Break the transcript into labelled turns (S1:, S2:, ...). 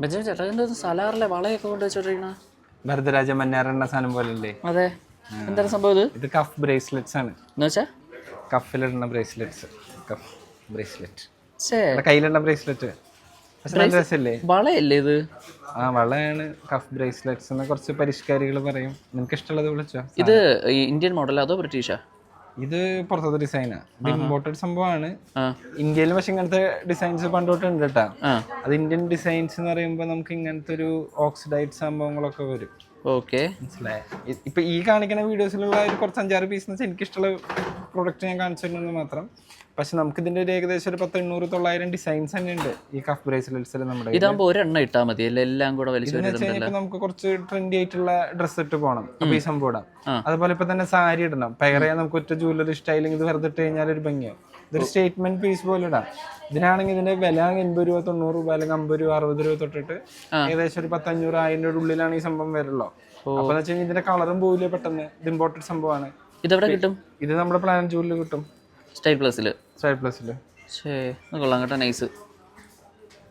S1: Benjamin ചേട്ടാ സലാറിലെ വളയൊക്കെ കൊണ്ട് വെച്ചോണ്ടിരിക്കണ
S2: ഭരതരാജ മന്നാറെണ്ണ സാധനം പോലെ അല്ലേ?
S1: അതെ, എന്താണ് സംഭവം ഇത്?
S2: ഇത് കഫ് ബ്രേസ്ലെറ്റ്സ് ആണ്.
S1: എന്ന് വെച്ചാ
S2: കഫിലിടുന്ന ബ്രേസ്ലെറ്റ്സ്. കഫ് ബ്രേസ്ലെറ്റ്,
S1: ഛേ,
S2: കയ്യിലിടുന്ന ബ്രേസ്ലെറ്റ്. പക്ഷെ നല്ല രസമല്ലേ?
S1: വളയല്ലേ ഇത്?
S2: ആ, വളയാണ് കഫ് ബ്രേസ്ലെറ്റ്സ് എന്ന് കുറച്ച് പരിഷ്കാരികൾ പറയും. നിനക്ക് ഇഷ്ടമുള്ളത് വിളിച്ചോ.
S1: ഇത് ഇന്ത്യൻ മോഡൽ അതോ ബ്രിട്ടീഷാ?
S2: ഇത് പുറത്തത്തെ ഡിസൈനാ. ഇത് ഇമ്പോർട്ടഡ് സംഭവമാണ്.
S1: ആ
S2: ഇന്ത്യയിൽ പക്ഷെ ഇങ്ങനത്തെ ഡിസൈൻസ് പണ്ടോട്ട് ഉണ്ട് കേട്ടാ.
S1: ആ
S2: അത് ഇന്ത്യൻ ഡിസൈൻസ് എന്ന് പറയുമ്പോൾ നമുക്ക് ഇങ്ങനത്തെ ഒരു ഓക്സിഡൈഡ് സംഭവങ്ങളൊക്കെ വരും.
S1: ഓക്കെ,
S2: മനസ്സിലായി? ഇപ്പൊ ഈ കാണിക്കുന്ന വീഡിയോസിലുള്ള ഒരു കുറച്ച് 5-6 പീസ് വെച്ചാൽ എനിക്കിഷ്ടമുള്ള പ്രൊഡക്റ്റ് ഞാൻ കാണിച്ചിട്ടുണ്ടെന്ന് മാത്രം. പക്ഷെ നമുക്ക് ഇതിന്റെ ഒരു ഏകദേശം ഒരു 1000-900-900 ഡിസൈൻസ് തന്നെ ഉണ്ട് ഈ കഫ് ബ്രേസ്ലെറ്റ്സിൽ. നമ്മുടെ
S1: ഇതാകുമ്പോ ഒരെണ്ണം ഇട്ടാ മതി അല്ലേ? എല്ലാം കൂടെ വലിച്ചു
S2: നമുക്ക് കുറച്ച് ട്രെൻഡി ആയിട്ടുള്ള ഡ്രസ്സ് ഇട്ട് പോകണം. അപ്പൊ ഈ സംഭവം ഇടാം. അതുപോലെ ഇപ്പൊ തന്നെ സാരി ഇടണം. പകരം നമുക്ക് ഒറ്റ ജ്വല്ലറി സ്റ്റൈലിംഗ് ഇത് വെറുതെ ഇട്ട് കഴിഞ്ഞാൽ ഒരു ഭംഗിയാവും. ഇതൊരു സ്റ്റേറ്റ്മെന്റ് പീസ് പോലെ ഇടാം. ഇതിനാണെങ്കിൽ ഇതിന്റെ വില 80 രൂപ, 90 രൂപ, അല്ലെങ്കിൽ 50 രൂപ, 60 രൂപ തൊട്ടിട്ട് ഏകദേശം ഒരു 1000-500 ഉള്ളിലാണ് ഈ സംഭവം വരുള്ളൂ. അപ്പൊ വെച്ച് കഴിഞ്ഞാൽ ഇതിന്റെ കളറും പോവില്ല പെട്ടെന്ന്. ഇത് ഇമ്പോർട്ടഡ് സംഭവമാണ്.
S1: ഇതെവിടെ കിട്ടും?
S2: ഇത് നമ്മുടെ പ്ലാനറ്റ് ജൂവലിൽ കിട്ടും.
S1: സ്റ്റൈൽ പ്ലസിൽ.
S2: സ്റ്റൈൽ പ്ലസിൽ.
S1: കൊള്ളാം കേട്ടോ, നൈസ്.